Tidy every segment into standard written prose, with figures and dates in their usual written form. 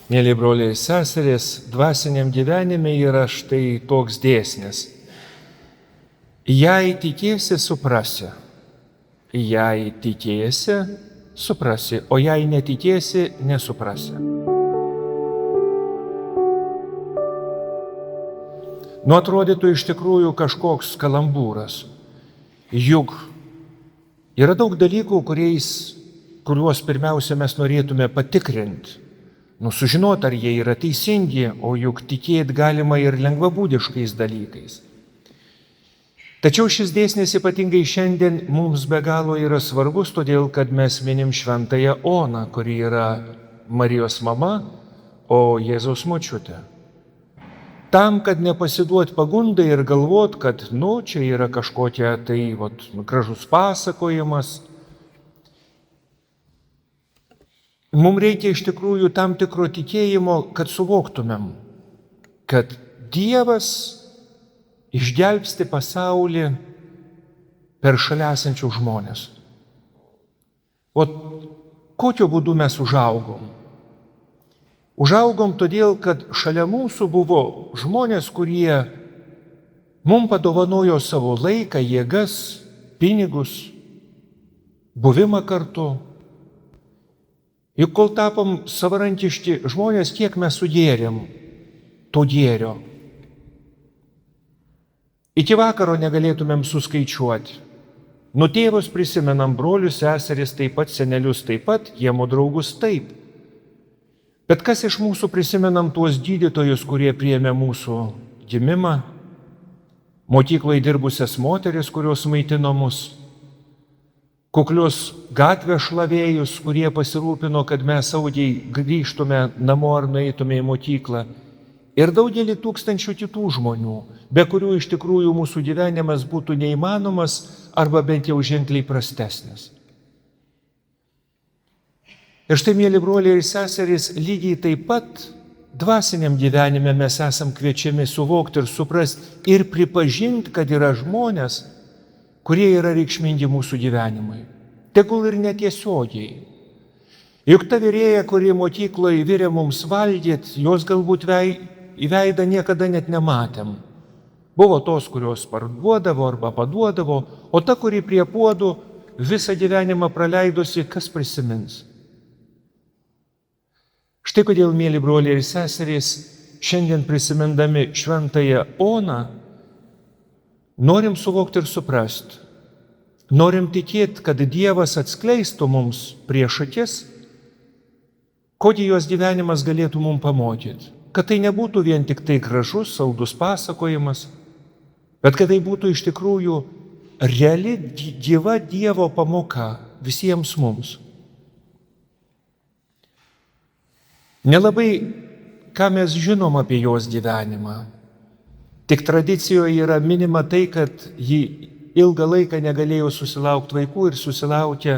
Mėly broliai ir seserės, dvasiniam gyvenime yra štai toks dėsnis. Jei tikėsi, suprasi. Jei tikėsi, suprasi, o jei netikėsi, nesuprasi. Nu atrodytų iš tikrųjų kažkoks kalambūras. Juk yra daug dalykų, kuriuos pirmiausia mes norėtume patikrinti. Sužinoti, ar jie yra teisingi, o juk tikėti galima ir lengvabūdiškais dalykais. Tačiau šis dėsnis ypatingai šiandien mums be galo yra svarbus, todėl kad mes minim šventąją Oną, kuri yra Marijos mama, o Jėzaus močiutė. Tam, kad nepasiduot pagundai ir galvot, kad čia yra kažkokia gražus pasakojimas, mums reikia iš tikrųjų tam tikro tikėjimo, kad suvoktumėm, kad Dievas išgelbsti pasaulį per šalia esančius žmonės. O kokiu būdu mes užaugom? Užaugom todėl, kad šalia mūsų buvo žmonės, kurie mums padovanojo savo laiką, jėgas, pinigus, buvimą kartu. Juk kol tapom savarankiški žmonės, kiek mes sugėrėm to gėrio. Iki vakaro negalėtumėm suskaičiuoti. Tėvus prisimenam, brolius, seseris taip pat, senelius taip pat, jiemo draugus taip. Bet kas iš mūsų prisimenam tuos gydytojus, kurie priėmė mūsų gimimą, mokykloje dirbusias moteris, kurios maitino mus, kuklius gatvės šlavėjus, kurie pasirūpino, kad mes saugiai grįžtume namo ar nueitume į mokyklą, ir daugelį tūkstančių kitų žmonių, be kurių iš tikrųjų mūsų gyvenimas būtų neįmanomas arba bent jau ženkliai prastesnis. Ir štai, mėly broliai ir seserys, lygiai taip pat dvasiniam gyvenime mes esam kviečiami suvokti ir suprasti ir pripažinti, kad yra žmonės, kurie yra reikšmingi mūsų gyvenimui. Tegul ir netiesiogiai. Juk ta virėja, kuri mokykloje virė mums valgyti, jos galbūt į veidą niekada net nematėm. Buvo tos, kurios parduodavo arba paduodavo, o ta, kuri prie puodų visą gyvenimą praleidosi, kas prisimins. Štai kodėl, mėly broliai ir seserys, šiandien prisimindami šventąją Oną, norim suvokti ir suprasti. Norim tikėti, kad Dievas atskleistų mums prieš akis, kokį jos gyvenimas galėtų mums pamokyti. Kad tai nebūtų vien tik tai gražus, saldus pasakojimas, bet kad tai būtų iš tikrųjų reali, gyva Dievo pamoka visiems mums. Nelabai ką mes žinom apie jos gyvenimą. Tik tradicijoje yra minima tai, kad ji ilgą laiką negalėjo susilaukti vaikų ir susilaukė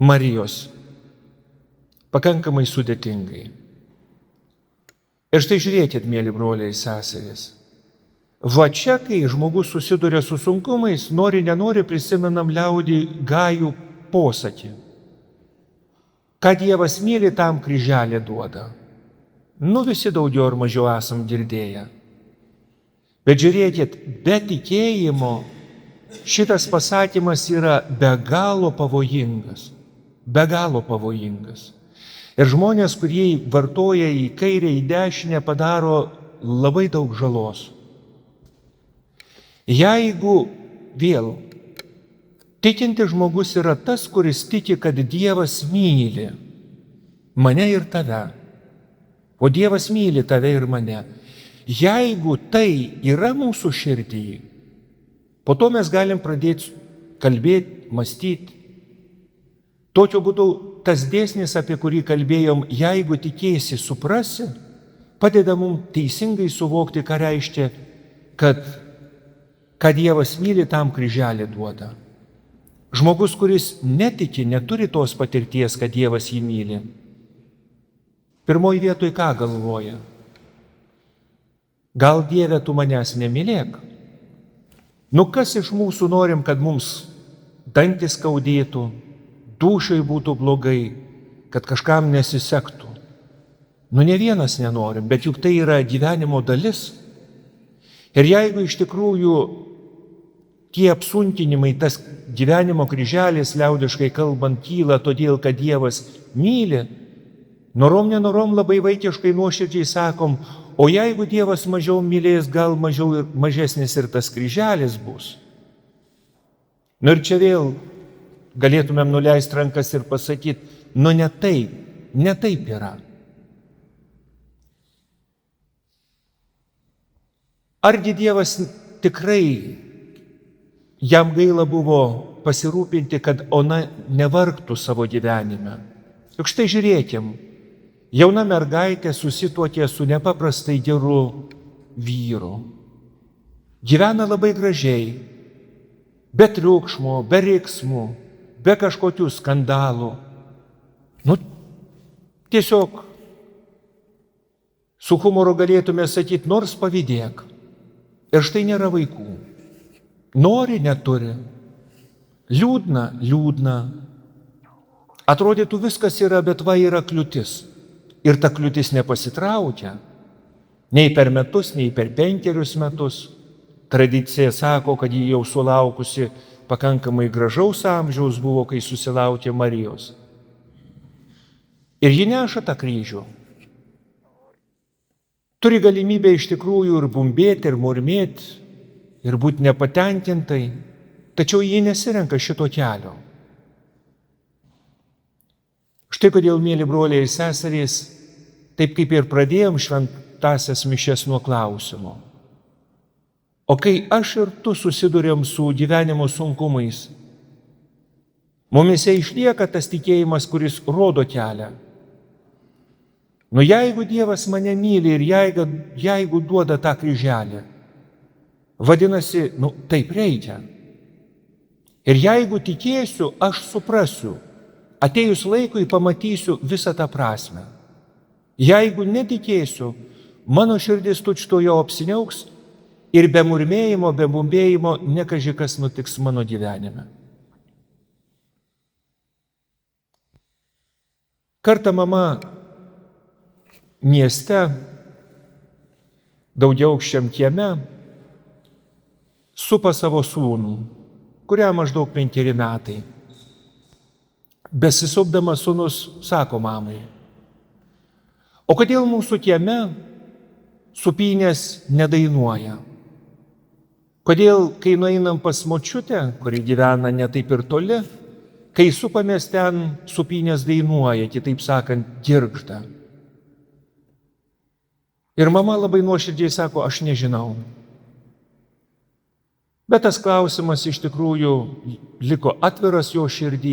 Marijos. Pakankamai sudėtingai. Ir štai žiūrėkit, mėly broliai ir seserys. Va čia, kai žmogus susiduria su sunkumais, nenori prisimenam liaudį Gajų posakį. Ką Dievas myli, tam kryželį duoda. Visi daugiau ar mažiau esam girdėję. Bet žiūrėkit, be tikėjimo šitas pasakymas yra be galo pavojingas. Be galo pavojingas. Ir žmonės, kurie vartoja į kairę, į dešinę, padaro labai daug žalos. Jeigu vėl tikinti žmogus yra tas, kuris tiki, kad Dievas myli mane ir tave, o Dievas myli tave ir mane. Jeigu tai yra mūsų širdyje, po to mes galim pradėti kalbėti, mąstyti. Tokiu būdu tas dėsnis, apie kurį kalbėjom, jeigu tikėsi, suprasi, padeda mums teisingai suvokti, ką reiškia, kad Dievas myli, tam kryželį duoda. Žmogus, kuris netiki, neturi tos patirties, kad Dievas jį myli. Pirmoji vietoj ką galvoja? Gal Dieve, tu manęs nemylėk? Kas iš mūsų norim, kad mums dantis skaudėtų, dūšiai būtų blogai, kad kažkam nesisektų. Ne vienas nenorim, bet juk tai yra gyvenimo dalis. Ir jeigu iš tikrųjų tie apsunkinimai, tas gyvenimo kryželis, liaudiškai kalbant, kyla todėl, kad Dievas myli, norom nenorom labai vaikiškai nuoširdžiai sakom, o jeigu Dievas mažiau mylės, gal mažesnis ir tas kryželis bus. Ir čia vėl galėtumėm nuleisti rankas ir pasakyti, ne taip yra. Argi Dievas tikrai jam gaila buvo pasirūpinti, kad ona nevargtų savo gyvenime? Juk štai žiūrėkim, jauna mergaitė susituokė su nepaprastai geru vyru. Gyvena labai gražiai, be triukšmo, be riksmų, be kažkokių skandalų. Tiesiog su humoru galėtume sakyti, nors pavydėk. Ir štai nėra vaikų. Nori, neturi. Liūdna. Atrodytų viskas yra, bet va yra kliūtis. Ir ta kliūtis nepasitraukia. Nei per metus, nei per 5 metus. Tradicija sako, kad ji jau sulaukusi pakankamai gražaus amžiaus buvo, kai susilaukė Marijos. Ir ji neša tą kryžių. Turi galimybę iš tikrųjų ir bumbėti, ir murmėti, ir būti nepatenkintai, tačiau ji nesirenka šito kelio. Štai kodėl, mėly broliai ir seserys, taip kaip ir pradėjom šventąsias mišias nuo klausimo. O kai aš ir tu susidurėm su gyvenimo sunkumais, mumise išlieka tas tikėjimas, kuris rodo kelią. Jeigu Dievas mane myli ir jeigu duoda tą kryželį, vadinasi, taip reikia. Ir jeigu tikėsiu, aš suprasiu, atėjus laikui pamatysiu visą tą prasme. Jeigu netikėsiu, mano širdis tučtuojau apsiniauks ir be murmėjimo, be bumbėjimo nekaži kas nutiks mano gyvenime. Kartą mama mieste, daugiaaukščiam kieme, supa savo sūnų, kuriam maždaug 5 metai. Besisupdamas sūnus sako mamai, o kodėl mūsų kieme supynės nedainuoja? Kodėl, kai nueinam pas močiutę, kuri gyvena ne taip ir toli, kai supamės ten, supynės dainuoja, kitaip sakant, girgžda? Ir mama labai nuoširdžiai sako, aš nežinau. Bet tas klausimas iš tikrųjų liko atviras jo širdį.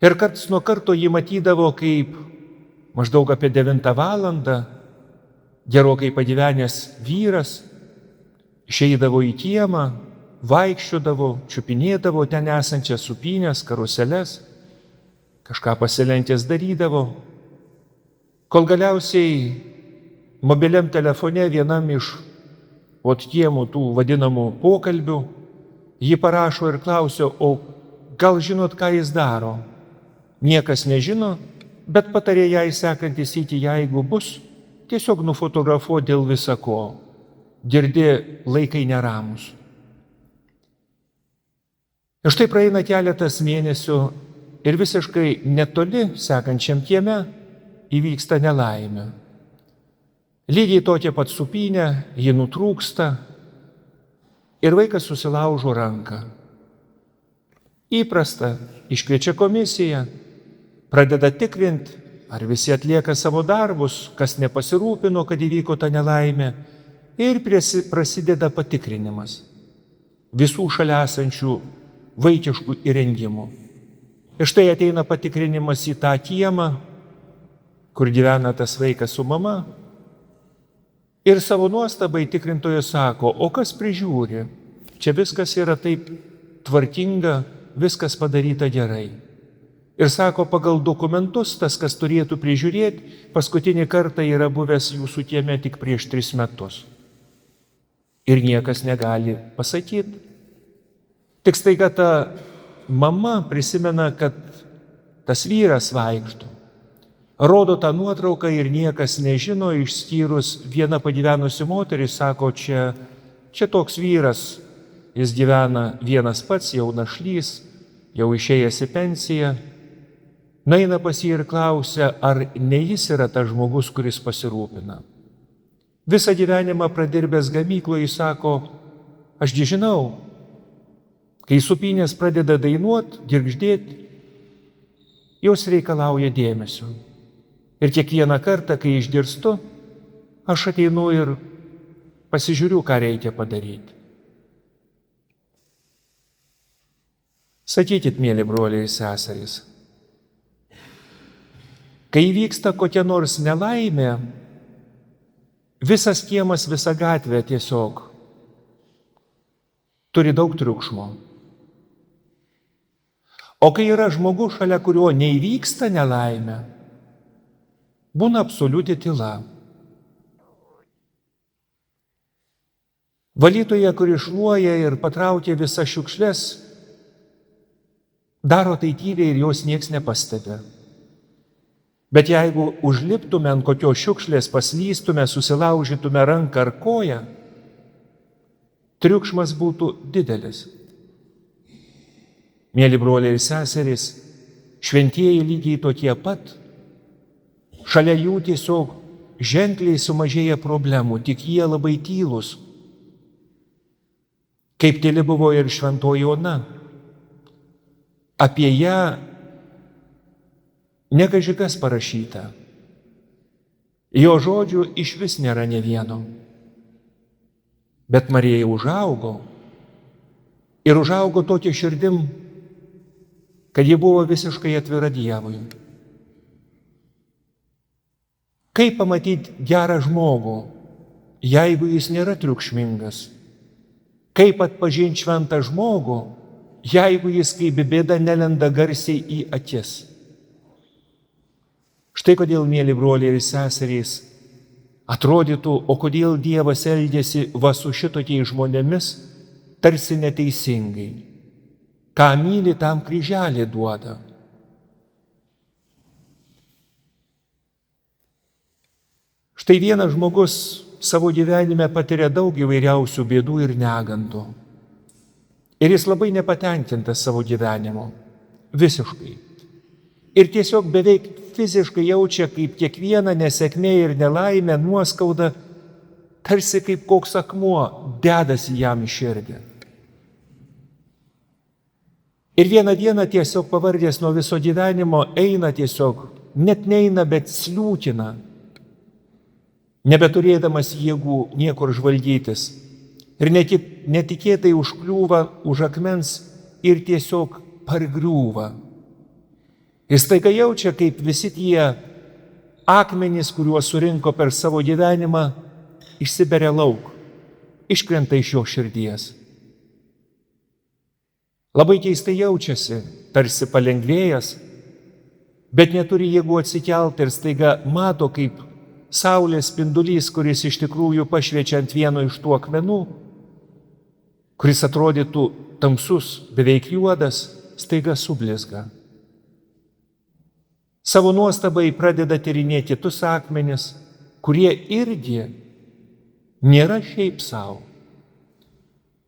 Ir karts nuo karto jį matydavo, kaip maždaug apie 9 valandą gerokai pagyvenęs vyras išeidavo į kiemą, vaikščiodavo, čiupinėdavo ten esančias supynės, karuseles, kažką pasilenkęs darydavo, kol galiausiai mobiliam telefone vienam iš kiemų tų vadinamų pokalbių jį parašo ir klausia, o gal žinot, ką jis daro? Niekas nežino, bet patarė jai sekantis sykį, jeigu bus, tiesiog nufotografuo dėl visako. Girdi, laikai neramus. Ir štai praeina keletas mėnesių ir visiškai netoli sekančiam kieme įvyksta nelaimė. Lygiai tokia pat supynė, ji nutrūksta ir vaikas susilaužo ranką. Įprasta, iškviečia komisiją, pradeda tikrinti, ar visi atlieka savo darbus, kas nepasirūpino, kad įvyko ta nelaimė, ir prasideda patikrinimas visų šalia esančių vaikiškų įrengimų. Ir štai ateina patikrinimas į tą kiemą, kur gyvena tas vaikas su mama. Ir savo nuostabai tikrintojas sako, o kas prižiūri? Čia viskas yra taip tvarkinga, viskas padaryta gerai. Ir sako, pagal dokumentus tas, kas turėtų prižiūrėti, paskutinį kartą yra buvęs jūsų kieme tik prieš 3 metus. Ir niekas negali pasakyti. Tik staiga ta mama prisimena, kad tas vyras vaikšto. Rodo tą nuotrauką ir niekas nežino, išskyrus viena pagyvenusi moteris, sako, čia toks vyras, jis gyvena vienas pats, jau našlys, jau išėjęs į pensiją. Naina pas jį ir klausia, ar ne jis yra tas žmogus, kuris pasirūpina. Visą gyvenimą pradirbęs gamykloje, jis sako, ašgi žinau, kai supynės pradeda dainuot, girgždėti, jos reikalauja dėmesio. Ir kiekvieną kartą, kai išgirstu, aš ateinu ir pasižiūriu, ką reikia padaryti. Sakykit, mėly broliai ir seserys, kai įvyksta kokia nors nelaimė, visas kiemas, visa gatvė tiesiog turi daug triukšmo. O kai yra žmogus, šalia kurio neįvyksta nelaimė, būna absoliuti tyla. Valytoja, kuri šluoja ir patraukia visas šiukšles, daro tai tyliai ir jos nieks nepastebi. Bet jeigu užliptume ant kokios šiukšlės, paslystume, susilaužytume ranką ar koją, triukšmas būtų didelis. Mėly broliai ir seserys, šventieji lygiai tokie pat. Šalia jų tiesiog ženkliai sumažėja problemų, tik jie labai tylūs. Kaip tyli buvo ir šventoji Ona. Apie ją nekaži kas parašyta. Jo žodžių išvis nėra nė vieno. Bet Marija užaugo. Ir užaugo tokia širdim, kad ji buvo visiškai atvira Dievui. Kaip pamatyti gerą žmogų, jeigu jis nėra triukšmingas? Kaip atpažinti šventą žmogų, jeigu jis kaip bėda nelenda garsiai į akis? Štai kodėl, mėly broliai ir seserys, atrodytų, o kodėl Dievas elgiasi va su šitokiais žmonėmis, tarsi neteisingai. Ką myli, tam kryželį duoda. Štai vienas žmogus savo gyvenime patiria daug įvairiausių bėdų ir negandų. Ir jis labai nepatenkintas savo gyvenimu. Visiškai. Ir tiesiog beveik fiziškai jaučia, kaip kiekviena nesėkmė ir nelaimė, nuoskauda, tarsi kaip koks akmuo dedasi jam į širdį. Ir vieną dieną tiesiog pavardęs nuo viso gyvenimo eina tiesiog, net neina, bet sliūkina, nebeturėdamas jėgų niekur žvalgytis. Ir netikėtai užkliūva už akmens ir tiesiog pargriūva. Ir staiga jaučia, kaip visi tie akmenys, kuriuos surinko per savo gyvenimą, išsiberia lauk, iškrenta iš jo širdies. Labai keistai jaučiasi, tarsi palengvėjęs, bet neturi jėgų atsikelti ir staiga mato, kaip saulės spindulys, kuris iš tikrųjų pašviečia ant vieno iš tų akmenų, kuris atrodytų tamsus, beveik juodas, staiga sublizga. Savo nuostabai pradeda tyrinėti kitus akmenis, kurie irgi nėra šiaip savo,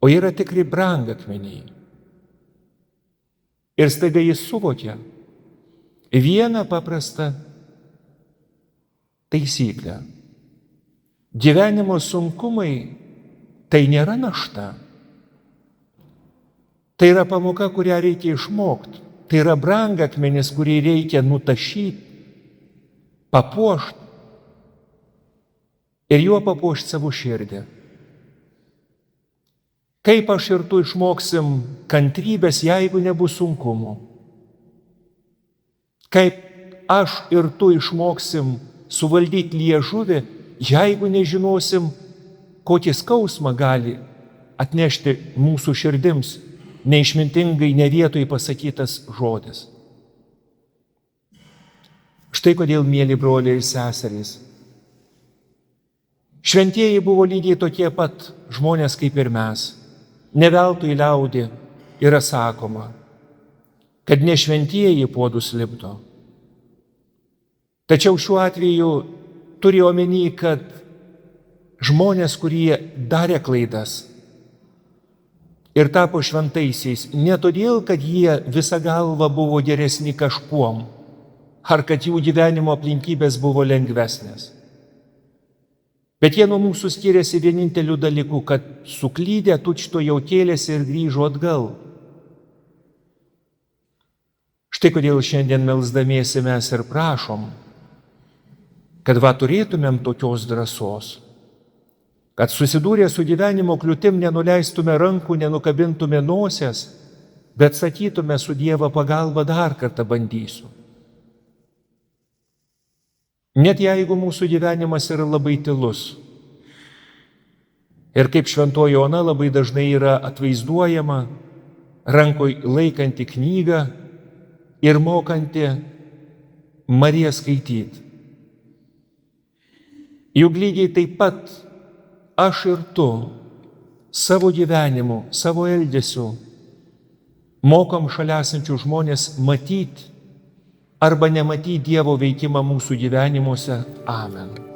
o yra tikri brangakmeniai. Ir staiga jis suvokia vieną paprastą taisyklę. Gyvenimo sunkumai tai nėra našta. Tai yra pamoka, kurią reikia išmokti. Tai yra brangakmenis, kurį reikia nutašyti, papuošti ir juo papuošti savo širdį. Kaip aš ir tu išmoksim kantrybės, jeigu nebus sunkumų? Kaip aš ir tu išmoksim suvaldyti liežuvį, jeigu nežinosim, kokį skausmą gali atnešti mūsų širdims neišmintingai, ne vietoj pasakytas žodis. Štai kodėl, mėly broliai ir seserys, šventieji buvo lygiai tokie pat žmonės kaip ir mes. Ne veltui liaudį yra sakoma, kad ne šventieji puodus lipdo. Tačiau šiuo atveju turi omeny, kad žmonės, kurie darė klaidas ir tapo šventaisiais, ne todėl, kad jie visą galvą buvo geresni kažkuom, ar kad jų gyvenimo aplinkybės buvo lengvesnės. Bet jie nuo mūsų skiriasi vieninteliu dalyku, kad suklydę tučto jau kėlėsi ir grįžo atgal. Štai kodėl šiandien melsdamiesi mes ir prašom, kad turėtumėm tokios drąsos, kad susidūrę su gyvenimo kliūtim nenuleistume rankų, nenukabintume nosies, bet sakytume su Dievo pagalba dar kartą bandysiu. Net jeigu mūsų gyvenimas yra labai tylus ir kaip šventoji Ona labai dažnai yra atvaizduojama, rankoj laikanti knygą ir mokanti Mariją skaityti. Juk lygiai taip pat aš ir tu savo gyvenimu, savo elgesiu mokom šalia esančių žmonės matyti arba nematyti Dievo veikimą mūsų gyvenimuose. Amen.